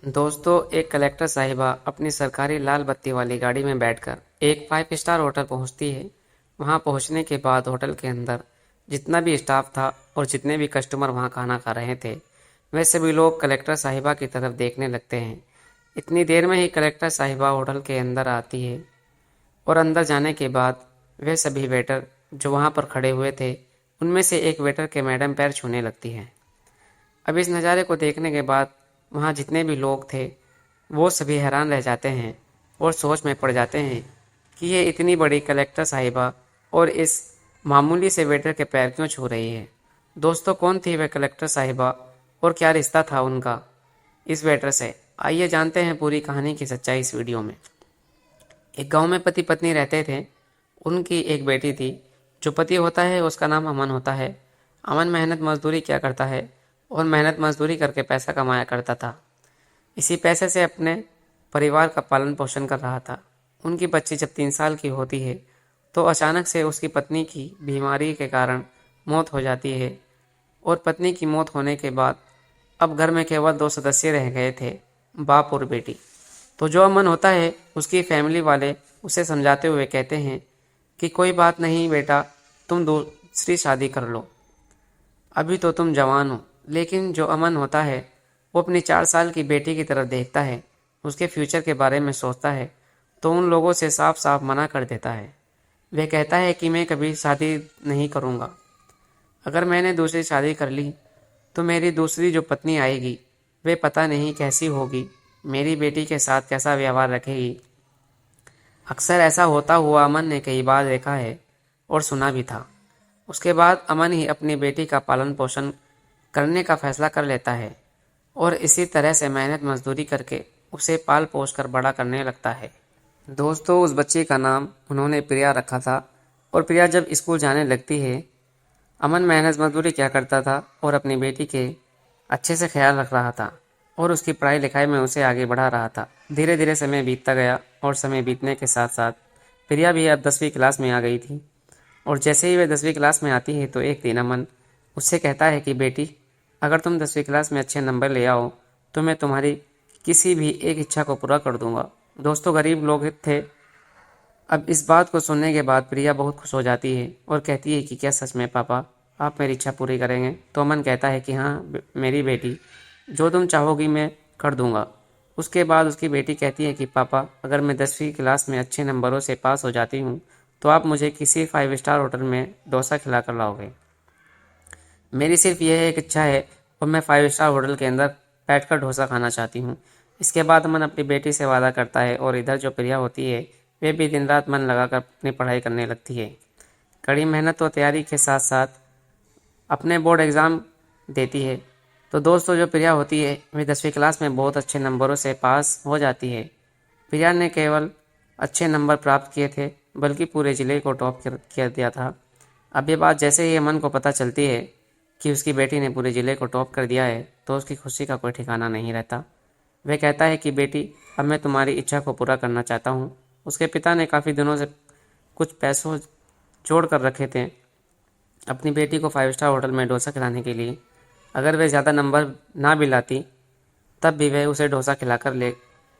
दोस्तों, एक कलेक्टर साहिबा अपनी सरकारी लाल बत्ती वाली गाड़ी में बैठकर एक 5 स्टार होटल पहुंचती है। वहां पहुंचने के बाद होटल के अंदर जितना भी स्टाफ था और जितने भी कस्टमर वहां खाना खा रहे थे, वे सभी लोग कलेक्टर साहिबा की तरफ देखने लगते हैं। इतनी देर में ही कलेक्टर साहिबा होटल के अंदर आती है और अंदर जाने के बाद वे सभी वेटर जो वहां पर खड़े हुए थे, उनमें से एक वेटर के मैडम पैर छूने लगती है। अब इस नज़ारे को देखने के बाद वहाँ जितने भी लोग थे, वो सभी हैरान रह जाते हैं और सोच में पड़ जाते हैं कि ये इतनी बड़ी कलेक्टर साहिबा और इस मामूली से वेटर के पैर क्यों छू रही है। दोस्तों, कौन थी वह कलेक्टर साहिबा और क्या रिश्ता था उनका इस वेटर से? आइए जानते हैं पूरी कहानी की सच्चाई इस वीडियो में। एक गांव में पति पत्नी रहते थे। उनकी एक बेटी थी। जो पति होता है उसका नाम अमन होता है। अमन मेहनत मजदूरी क्या करता है और मेहनत मजदूरी करके पैसा कमाया करता था। इसी पैसे से अपने परिवार का पालन पोषण कर रहा था। उनकी बच्ची जब 3 साल की होती है तो अचानक से उसकी पत्नी की बीमारी के कारण मौत हो जाती है। और पत्नी की मौत होने के बाद अब घर में केवल 2 सदस्य रह गए थे, बाप और बेटी। तो जो अमन होता है, उसकी फैमिली वाले उसे समझाते हुए कहते हैं कि कोई बात नहीं बेटा, तुम दूसरी शादी कर लो, अभी तो तुम जवान हो। लेकिन जो अमन होता है, वो अपनी 4 साल की बेटी की तरफ देखता है, उसके फ्यूचर के बारे में सोचता है, तो उन लोगों से साफ साफ मना कर देता है। वह कहता है कि मैं कभी शादी नहीं करूँगा। अगर मैंने दूसरी शादी कर ली तो मेरी दूसरी जो पत्नी आएगी, वे पता नहीं कैसी होगी, मेरी बेटी के साथ कैसा व्यवहार रखेगी। अक्सर ऐसा होता हुआ अमन ने कई बार देखा है और सुना भी था। उसके बाद अमन ही अपनी बेटी का पालन पोषण करने का फैसला कर लेता है और इसी तरह से मेहनत मजदूरी करके उसे पाल पोस कर बड़ा करने लगता है। दोस्तों, उस बच्ची का नाम उन्होंने प्रिया रखा था। और प्रिया जब स्कूल जाने लगती है, अमन मेहनत मजदूरी क्या करता था और अपनी बेटी के अच्छे से ख्याल रख रहा था और उसकी पढ़ाई लिखाई में उसे आगे बढ़ा रहा था। धीरे धीरे समय बीतता गया और समय बीतने के साथ साथ प्रिया भी अब 10वीं क्लास में आ गई थी। और जैसे ही वह 10वीं क्लास में आती है तो एक दिन अमन उससे कहता है कि बेटी, अगर तुम 10वीं क्लास में अच्छे नंबर ले आओ तो मैं तुम्हारी किसी भी एक इच्छा को पूरा कर दूंगा। दोस्तों, गरीब लोग थे। अब इस बात को सुनने के बाद प्रिया बहुत खुश हो जाती है और कहती है कि क्या सच में पापा, आप मेरी इच्छा पूरी करेंगे? तो अमन कहता है कि हाँ मेरी बेटी, जो तुम चाहोगी मैं कर दूंगा। उसके बाद उसकी बेटी कहती है कि पापा, अगर मैं 10वीं क्लास में अच्छे नंबरों से पास हो जाती हूँ तो आप मुझे किसी 5 स्टार होटल में डोसा खिला कर लाओगे। मेरी सिर्फ यह एक इच्छा है और मैं 5 स्टार होटल के अंदर बैठकर डोसा खाना चाहती हूँ। इसके बाद अमन अपनी बेटी से वादा करता है और इधर जो प्रिया होती है, वे भी दिन रात मन लगाकर अपनी पढ़ाई करने लगती है। कड़ी मेहनत और तैयारी के साथ साथ अपने बोर्ड एग्ज़ाम देती है। तो दोस्तों, जो प्रिया होती है वे 10वीं क्लास में बहुत अच्छे नंबरों से पास हो जाती है। प्रिया ने केवल अच्छे नंबर प्राप्त किए थे, बल्कि पूरे ज़िले को टॉप कर दिया था। अब ये बात जैसे ही अमन को पता चलती है कि उसकी बेटी ने पूरे ज़िले को टॉप कर दिया है, तो उसकी खुशी का कोई ठिकाना नहीं रहता। वह कहता है कि बेटी, अब मैं तुम्हारी इच्छा को पूरा करना चाहता हूँ। उसके पिता ने काफ़ी दिनों से कुछ पैसों जोड़ कर रखे थे अपनी बेटी को 5 स्टार होटल में डोसा खिलाने के लिए। अगर वह ज़्यादा नंबर ना भी लाती तब भी वह उसे डोसा खिलाकर ले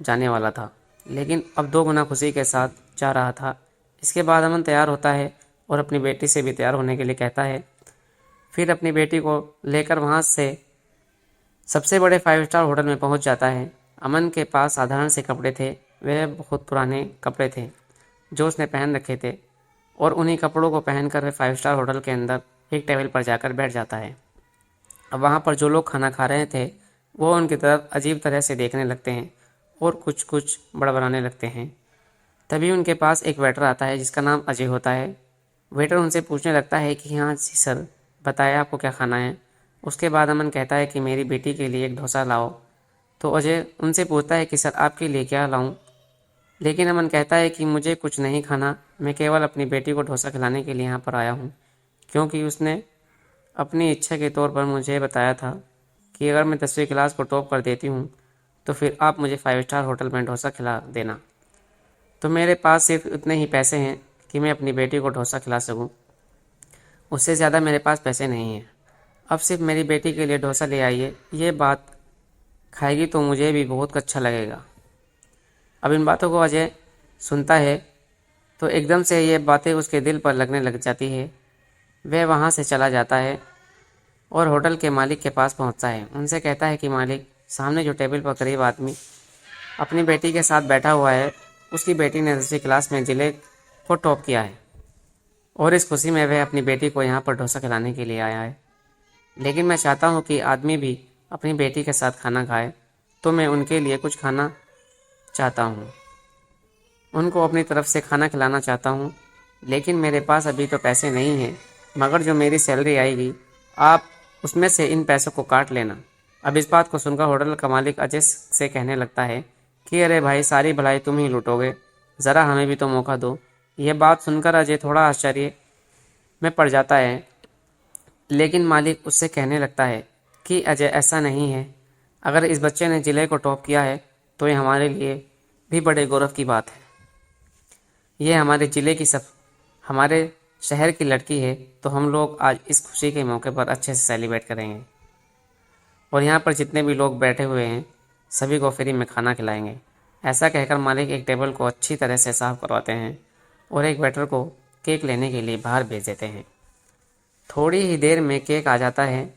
जाने वाला था, लेकिन अब 2 गुना खुशी के साथ जा रहा था। इसके बाद अमन तैयार होता है और अपनी बेटी से भी तैयार होने के लिए कहता है। फिर अपनी बेटी को लेकर वहाँ से सबसे बड़े 5 स्टार होटल में पहुँच जाता है। अमन के पास साधारण से कपड़े थे, वह बहुत पुराने कपड़े थे जो उसने पहन रखे थे, और उन्हीं कपड़ों को पहनकर वह 5 स्टार होटल के अंदर एक टेबल पर जाकर बैठ जाता है। अब वहाँ पर जो लोग खाना खा रहे थे, वो उनकी तरफ अजीब तरह से देखने लगते हैं और कुछ कुछ बड़बड़ाने लगते हैं। तभी उनके पास एक वेटर आता है जिसका नाम अजय होता है। वेटर उनसे पूछने लगता है कि हाँ जी सर, बताया आपको क्या खाना है। उसके बाद अमन कहता है कि मेरी बेटी के लिए एक डोसा लाओ। तो अजय उनसे पूछता है कि सर आपके लिए क्या लाऊं? लेकिन अमन कहता है कि मुझे कुछ नहीं खाना, मैं केवल अपनी बेटी को डोसा खिलाने के लिए यहाँ पर आया हूँ, क्योंकि उसने अपनी इच्छा के तौर पर मुझे बताया था कि अगर मैं 10वीं क्लास को टॉप कर देती हूँ तो फिर आप मुझे 5 स्टार होटल में डोसा खिला देना। तो मेरे पास सिर्फ इतने ही पैसे हैं कि मैं अपनी बेटी को डोसा खिला सकूँ, उससे ज़्यादा मेरे पास पैसे नहीं हैं। अब सिर्फ मेरी बेटी के लिए डोसा ले आइए। ये बात खाएगी तो मुझे भी बहुत अच्छा लगेगा। अब इन बातों को अजय सुनता है तो एकदम से ये बातें उसके दिल पर लगने लग जाती है। वह वहाँ से चला जाता है और होटल के मालिक के पास पहुँचता है। उनसे कहता है कि मालिक, सामने जो टेबल पर करीब आदमी अपनी बेटी के साथ बैठा हुआ है, उसकी बेटी ने 10वीं क्लास में जिले को टॉप किया है और इस खुशी में वह अपनी बेटी को यहाँ पर डोसा खिलाने के लिए आया है। लेकिन मैं चाहता हूँ कि आदमी भी अपनी बेटी के साथ खाना खाए, तो मैं उनके लिए कुछ खाना चाहता हूँ, उनको अपनी तरफ से खाना खिलाना चाहता हूँ। लेकिन मेरे पास अभी तो पैसे नहीं हैं, मगर जो मेरी सैलरी आएगी आप उसमें से इन पैसों को काट लेना। अब इस बात को सुनकर होटल का मालिक अजय से कहने लगता है कि अरे भाई, सारी भलाई तुम ही लूटोगे, ज़रा हमें भी तो मौका दो। यह बात सुनकर अजय थोड़ा आश्चर्य में पड़ जाता है, लेकिन मालिक उससे कहने लगता है कि अजय, ऐसा नहीं है। अगर इस बच्चे ने जिले को टॉप किया है तो ये हमारे लिए भी बड़े गौरव की बात है। ये हमारे ज़िले की सब हमारे शहर की लड़की है, तो हम लोग आज इस खुशी के मौके पर अच्छे से सेलिब्रेट करेंगे और यहाँ पर जितने भी लोग बैठे हुए हैं सभी को फ्री में खाना खिलाएंगे। ऐसा कहकर मालिक एक टेबल को अच्छी तरह से साफ करवाते हैं और एक वेटर को केक लेने के लिए बाहर भेज देते हैं। थोड़ी ही देर में केक आ जाता है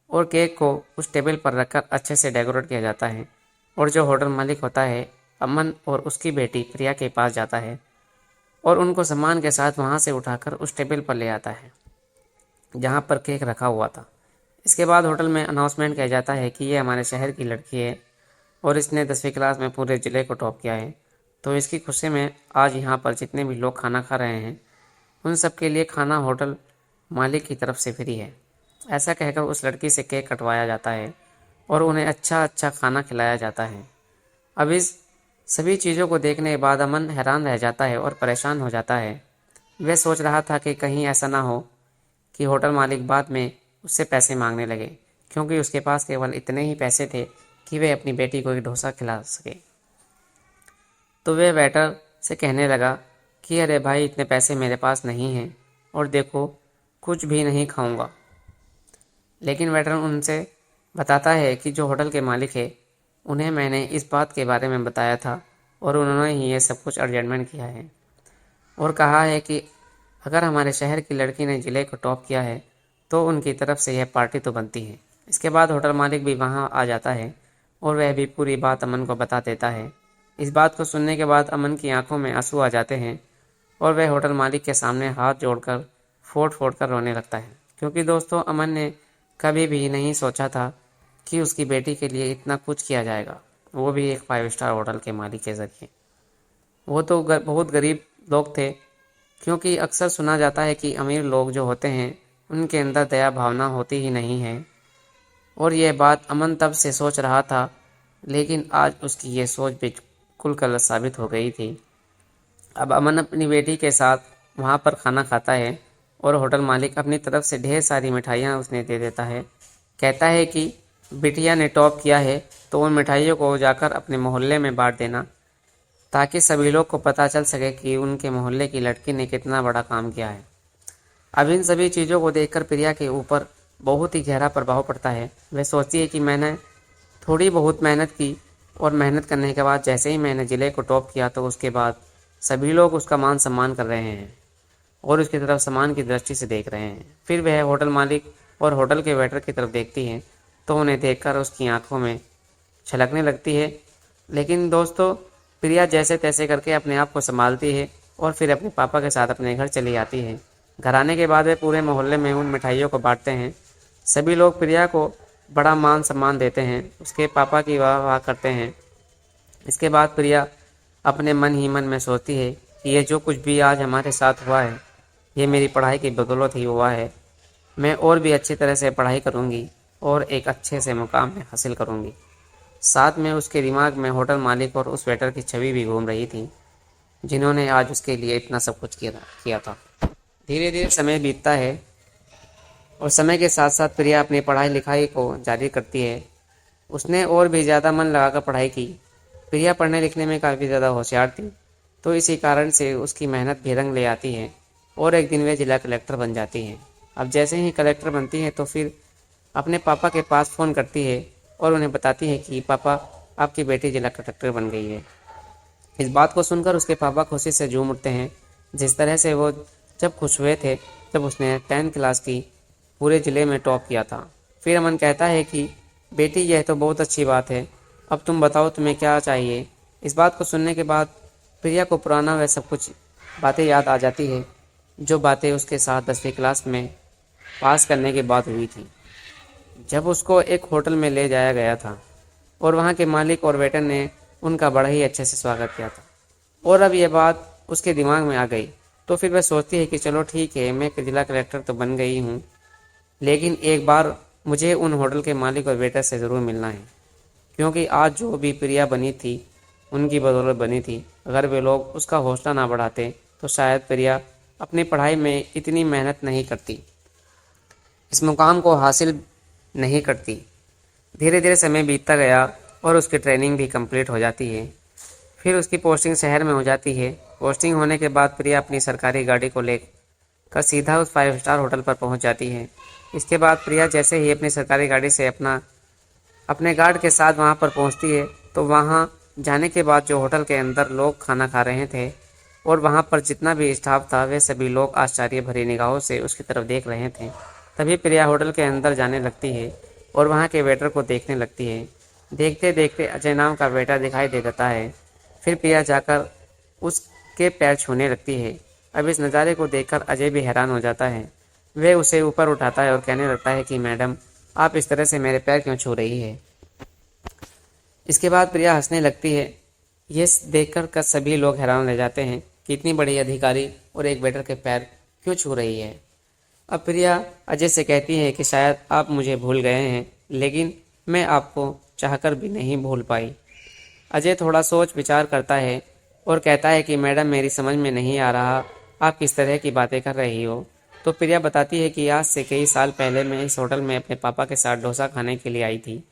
और केक को उस टेबल पर रखकर अच्छे से डेकोरेट किया जाता है और जो होटल मालिक होता है अमन और उसकी बेटी प्रिया के पास जाता है और उनको सम्मान के साथ वहाँ से उठाकर उस टेबल पर ले आता है जहाँ पर केक रखा हुआ था। इसके बाद होटल में अनाउंसमेंट किया जाता है कि ये हमारे शहर की लड़की है और इसने 10वीं क्लास में पूरे ज़िले को टॉप किया है, तो इसकी खुशी में आज यहाँ पर जितने भी लोग खाना खा रहे हैं उन सब के लिए खाना होटल मालिक की तरफ से फ्री है। ऐसा कहकर उस लड़की से केक कटवाया जाता है और उन्हें अच्छा अच्छा खाना खिलाया जाता है। अब इस सभी चीज़ों को देखने के बाद अमन हैरान रह जाता है और परेशान हो जाता है। वह सोच रहा था कि कहीं ऐसा ना हो कि होटल मालिक बाद में उससे पैसे मांगने लगे, क्योंकि उसके पास केवल इतने ही पैसे थे कि वह अपनी बेटी को एक डोसा खिला सके। तो वह वेटर से कहने लगा कि अरे भाई, इतने पैसे मेरे पास नहीं हैं और देखो कुछ भी नहीं खाऊंगा। लेकिन वेटर उनसे बताता है कि जो होटल के मालिक है उन्हें मैंने इस बात के बारे में बताया था और उन्होंने ही ये सब कुछ अर्जेंटमेंट किया है और कहा है कि अगर हमारे शहर की लड़की ने ज़िले को टॉप किया है तो उनकी तरफ से यह पार्टी तो बनती है। इसके बाद होटल मालिक भी वहाँ आ जाता है और वह भी पूरी बात अमन को बता देता है। इस बात को सुनने के बाद अमन की आंखों में आंसू आ जाते हैं और वह होटल मालिक के सामने हाथ जोड़कर फोड़ फोड़ कर रोने लगता है, क्योंकि दोस्तों अमन ने कभी भी नहीं सोचा था कि उसकी बेटी के लिए इतना कुछ किया जाएगा, वो भी एक 5 स्टार होटल के मालिक के ज़रिए। वो तो बहुत गरीब लोग थे, क्योंकि अक्सर सुना जाता है कि अमीर लोग जो होते हैं उनके अंदर दया भावना होती ही नहीं है। और यह बात अमन तब से सोच रहा था, लेकिन आज उसकी ये सोच बिल्कुल गलत साबित हो गई थी। अब अमन अपनी बेटी के साथ वहाँ पर खाना खाता है और होटल मालिक अपनी तरफ से ढेर सारी मिठाइयाँ उसने दे देता है। कहता है कि बिटिया ने टॉप किया है तो उन मिठाइयों को जाकर अपने मोहल्ले में बांट देना, ताकि सभी लोग को पता चल सके कि उनके मोहल्ले की लड़की ने कितना बड़ा काम किया है। अब इन सभी चीज़ों को देखकर प्रिया के ऊपर बहुत ही गहरा प्रभाव पड़ता है। वह सोचती है कि मैंने थोड़ी बहुत मेहनत की और मेहनत करने के बाद जैसे ही मैंने ज़िले को टॉप किया तो उसके बाद सभी लोग उसका मान सम्मान कर रहे हैं और उसकी तरफ सम्मान की दृष्टि से देख रहे हैं। फिर वह होटल मालिक और होटल के वेटर की तरफ देखती है तो उन्हें देखकर उसकी आंखों में छलकने लगती है। लेकिन दोस्तों, प्रिया जैसे तैसे करके अपने आप को संभालती है और फिर अपने पापा के साथ अपने घर चली जाती है। घर आने के बाद वे पूरे मोहल्ले में उन मिठाइयों को बांटते हैं। सभी लोग प्रिया को बड़ा मान सम्मान देते हैं, उसके पापा की वाह वाह करते हैं। इसके बाद प्रिया अपने मन ही मन में सोचती है कि ये जो कुछ भी आज हमारे साथ हुआ है ये मेरी पढ़ाई की बदौलत ही हुआ है। मैं और भी अच्छी तरह से पढ़ाई करूँगी और एक अच्छे से मुकाम में हासिल करूँगी। साथ में उसके दिमाग में होटल मालिक और उस वेटर की छवि भी घूम रही थी, जिन्होंने आज उसके लिए इतना सब कुछ किया था। धीरे धीरे समय बीतता है और समय के साथ साथ प्रिया अपनी पढ़ाई लिखाई को जारी करती है। उसने और भी ज़्यादा मन लगाकर पढ़ाई की। प्रिया पढ़ने लिखने में काफ़ी ज़्यादा होशियार थी, तो इसी कारण से उसकी मेहनत भी रंग ले आती है और एक दिन वे जिला कलेक्टर बन जाती है। अब जैसे ही कलेक्टर बनती है तो फिर अपने पापा के पास फ़ोन करती है और उन्हें बताती है कि पापा, आपकी बेटी जिला कलेक्टर बन गई है। इस बात को सुनकर उसके पापा खुशी से झूम उठते हैं, जिस तरह से वो जब खुश हुए थे जब उसने 10th क्लास की पूरे ज़िले में टॉप किया था। फिर अमन कहता है कि बेटी, यह तो बहुत अच्छी बात है, अब तुम बताओ तुम्हें क्या चाहिए। इस बात को सुनने के बाद प्रिया को पुराना वह सब कुछ बातें याद आ जाती है, जो बातें उसके साथ 10वीं क्लास में पास करने के बाद हुई थी, जब उसको एक होटल में ले जाया गया था और वहाँ के मालिक और वेटर ने उनका बड़ा ही अच्छे से स्वागत किया था। और अब यह बात उसके दिमाग में आ गई, तो फिर वह सोचती है कि चलो ठीक है, मैं जिला कलेक्टर तो बन गई हूँ, लेकिन एक बार मुझे उन होटल के मालिक और वेटर से ज़रूर मिलना है, क्योंकि आज जो भी प्रिया बनी थी उनकी बदौलत बनी थी। अगर वे लोग उसका हौसला ना बढ़ाते तो शायद प्रिया अपनी पढ़ाई में इतनी मेहनत नहीं करती, इस मुकाम को हासिल नहीं करती। धीरे धीरे समय बीतता गया और उसकी ट्रेनिंग भी कंप्लीट हो जाती है। फिर उसकी पोस्टिंग शहर में हो जाती है। पोस्टिंग होने के बाद प्रिया अपनी सरकारी गाड़ी को लेकर सीधा उस 5 स्टार होटल पर पहुंच जाती है। इसके बाद प्रिया जैसे ही अपनी सरकारी गाड़ी से अपने गार्ड के साथ वहां पर पहुंचती है, तो वहां जाने के बाद जो होटल के अंदर लोग खाना खा रहे थे और वहां पर जितना भी स्टाफ था, वे सभी लोग आश्चर्य भरी निगाहों से उसकी तरफ देख रहे थे। तभी प्रिया होटल के अंदर जाने लगती है और वहां के वेटर को देखने लगती है। देखते देखते अजय नाम का बेटा दिखाई दे देता है। फिर प्रिया जाकर उसके पैर छूने लगती है। अब इस नज़ारे को देखकर अजय भी हैरान हो जाता है। वह उसे ऊपर उठाता है और कहने लगता है कि मैडम, आप इस तरह से मेरे पैर क्यों छू रही है। इसके बाद प्रिया हंसने लगती है। ये देखकर कर सभी लोग हैरान रह जाते हैं कि इतनी बड़ी अधिकारी और एक वेटर के पैर क्यों छू रही है। अब प्रिया अजय से कहती है कि शायद आप मुझे भूल गए हैं, लेकिन मैं आपको चाहकर भी नहीं भूल पाई। अजय थोड़ा सोच विचार करता है और कहता है कि मैडम, मेरी समझ में नहीं आ रहा आप किस तरह की बातें कर रही हो। तो प्रिया बताती है कि आज से कई साल पहले मैं इस होटल में अपने पापा के साथ डोसा खाने के लिए आई थी।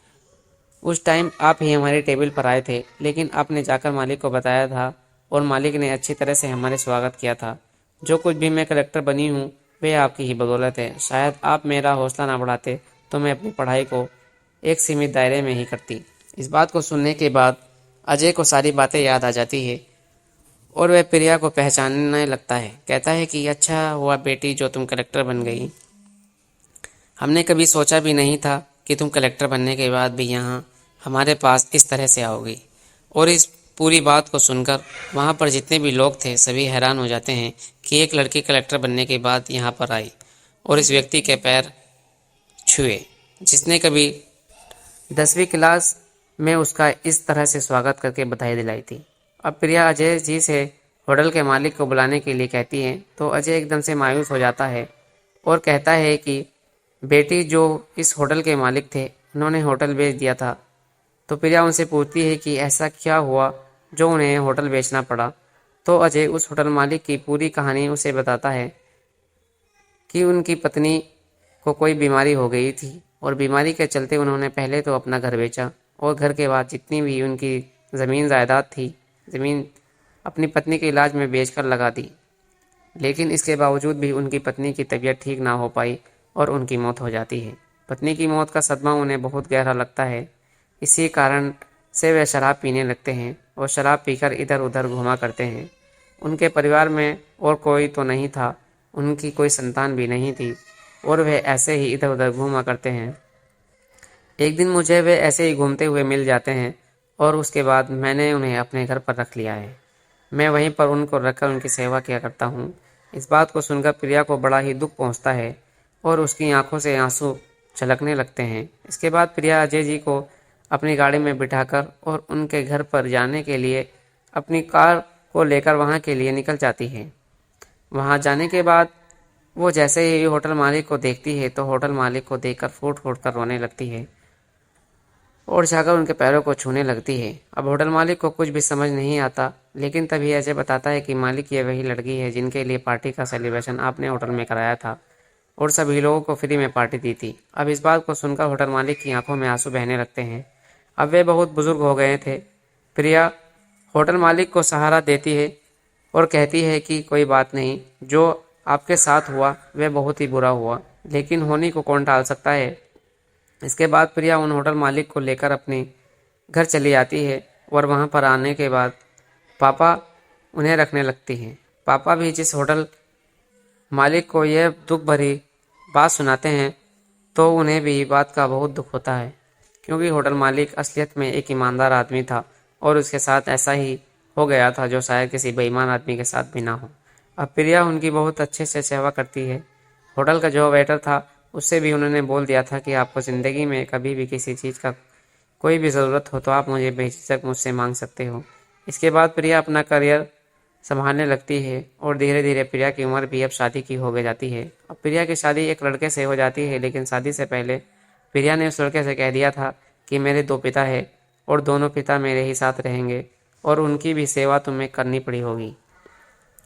उस टाइम आप ही हमारे टेबल पर आए थे, लेकिन आपने जाकर मालिक को बताया था और मालिक ने अच्छी तरह से हमारे स्वागत किया था। जो कुछ भी मैं कलेक्टर बनी हूँ वह आपकी ही बदौलत है। शायद आप मेरा हौसला ना बढ़ाते तो मैं अपनी पढ़ाई को एक सीमित दायरे में ही करती। इस बात को सुनने के बाद अजय को सारी बातें याद आ जाती है और वह प्रिया को पहचानने लगता है। कहता है कि अच्छा हुआ बेटी जो तुम कलेक्टर बन गई। हमने कभी सोचा भी नहीं था कि तुम कलेक्टर बनने के बाद भी यहाँ हमारे पास इस तरह से आओगी। और इस पूरी बात को सुनकर वहाँ पर जितने भी लोग थे सभी हैरान हो जाते हैं कि एक लड़की कलेक्टर बनने के बाद यहाँ पर आई और इस व्यक्ति के पैर छुए, जिसने कभी 10वीं क्लास में उसका इस तरह से स्वागत करके बधाई दिलाई थी। अब प्रिया अजय जी से होटल के मालिक को बुलाने के लिए कहती है, तो अजय एकदम से मायूस हो जाता है और कहता है कि बेटी, जो इस होटल के मालिक थे उन्होंने होटल बेच दिया था। तो प्रिया उनसे पूछती है कि ऐसा क्या हुआ जो उन्हें होटल बेचना पड़ा। तो अजय उस होटल मालिक की पूरी कहानी उसे बताता है कि उनकी पत्नी को कोई बीमारी हो गई थी और बीमारी के चलते उन्होंने पहले तो अपना घर बेचा और घर के बाद जितनी भी उनकी ज़मीन जायदाद थी, ज़मीन अपनी पत्नी के इलाज में बेचकर लगा दी। लेकिन इसके बावजूद भी उनकी पत्नी की तबीयत ठीक ना हो पाई और उनकी मौत हो जाती है। पत्नी की मौत का सदमा उन्हें बहुत गहरा लगता है। इसी कारण से वे शराब पीने लगते हैं और शराब पीकर इधर उधर घुमा करते हैं। उनके परिवार में और कोई तो नहीं था, उनकी कोई संतान भी नहीं थी और वे ऐसे ही इधर उधर घूमा करते हैं। एक दिन मुझे वे ऐसे ही घूमते हुए मिल जाते हैं और उसके बाद मैंने उन्हें अपने घर पर रख लिया है। मैं वहीं पर उनको रखकर उनकी सेवा किया करता हूँ। इस बात को सुनकर प्रिया को बड़ा ही दुख पहुँचता है और उसकी आंखों से आंसू छलकने लगते हैं। इसके बाद प्रिया अजय जी को अपनी गाड़ी में बिठाकर और उनके घर पर जाने के लिए अपनी कार को लेकर वहाँ के लिए निकल जाती है। वहाँ जाने के बाद वो जैसे ही होटल मालिक को देखती है तो होटल मालिक को देखकर फूट फूट कर रोने लगती है और जाकर उनके पैरों को छूने लगती है। अब होटल मालिक को कुछ भी समझ नहीं आता, लेकिन तभी अजय बताता है कि मालिक ये वही लड़की है जिनके लिए पार्टी का सेलिब्रेशन आपने होटल में कराया था और सभी लोगों को फ्री में पार्टी दी थी। अब इस बात को सुनकर होटल मालिक की आंखों में आंसू बहने लगते हैं। अब वे बहुत बुजुर्ग हो गए थे। प्रिया होटल मालिक को सहारा देती है और कहती है कि कोई बात नहीं, जो आपके साथ हुआ वह बहुत ही बुरा हुआ, लेकिन होनी को कौन टाल सकता है। इसके बाद प्रिया उन होटल मालिक को लेकर अपने घर चली आती है और वहाँ पर आने के बाद पापा उन्हें रखने लगती हैं। पापा भी जिस होटल मालिक को यह दुख भरी बात सुनाते हैं तो उन्हें भी बात का बहुत दुख होता है, क्योंकि होटल मालिक असलियत में एक ईमानदार आदमी था और उसके साथ ऐसा ही हो गया था जो शायद किसी बेईमान आदमी के साथ भी ना हो। अब प्रिया उनकी बहुत अच्छे से सेवा करती है। होटल का जो वेटर था उससे भी उन्होंने बोल दिया था कि आपको ज़िंदगी में कभी भी किसी चीज़ का कोई भी ज़रूरत हो तो आप मुझे बेझिझक मुझसे मांग सकते हो। इसके बाद प्रिया अपना करियर संभालने लगती है और धीरे धीरे प्रिया की उम्र भी अब शादी की हो गई जाती है। अब प्रिया की शादी एक लड़के से हो जाती है, लेकिन शादी से पहले प्रिया ने उस लड़के से कह दिया था कि मेरे 2 पिता है और दोनों पिता मेरे ही साथ रहेंगे और उनकी भी सेवा तुम्हें करनी पड़ी होगी।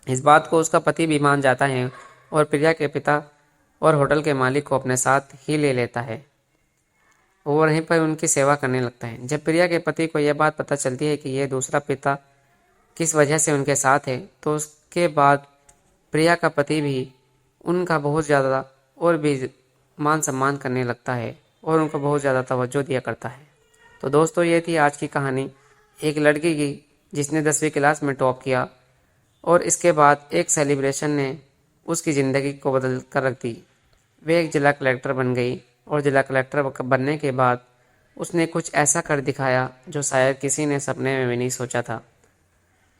इस बात को उसका पति भी मान जाता है और प्रिया के पिता और होटल के मालिक को अपने साथ ही ले लेता है और वहीं पर उनकी सेवा करने लगता है। जब प्रिया के पति को यह बात पता चलती है कि यह दूसरा पिता किस वजह से उनके साथ है, तो उसके बाद प्रिया का पति भी उनका बहुत ज़्यादा और भी मान सम्मान करने लगता है और उनको बहुत ज़्यादा तवज्जो दिया करता है। तो दोस्तों, ये थी आज की कहानी एक लड़की की जिसने 10वीं क्लास में टॉप किया और इसके बाद एक सेलिब्रेशन ने उसकी ज़िंदगी को बदल कर रख दी। वे एक जिला कलेक्टर बन गई और जिला कलेक्टर बनने के बाद उसने कुछ ऐसा कर दिखाया जो शायद किसी ने सपने में भी नहीं सोचा था।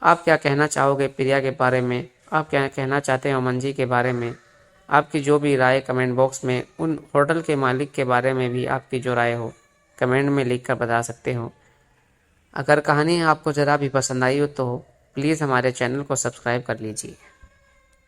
आप क्या कहना चाहोगे प्रिया के बारे में? आप क्या कहना चाहते हो मंजी के बारे में? आपकी जो भी राय कमेंट बॉक्स में, उन होटल के मालिक के बारे में भी आपकी जो राय हो कमेंट में लिख कर बता सकते हो। अगर कहानी आपको ज़रा भी पसंद आई हो तो प्लीज़ हमारे चैनल को सब्सक्राइब कर लीजिए।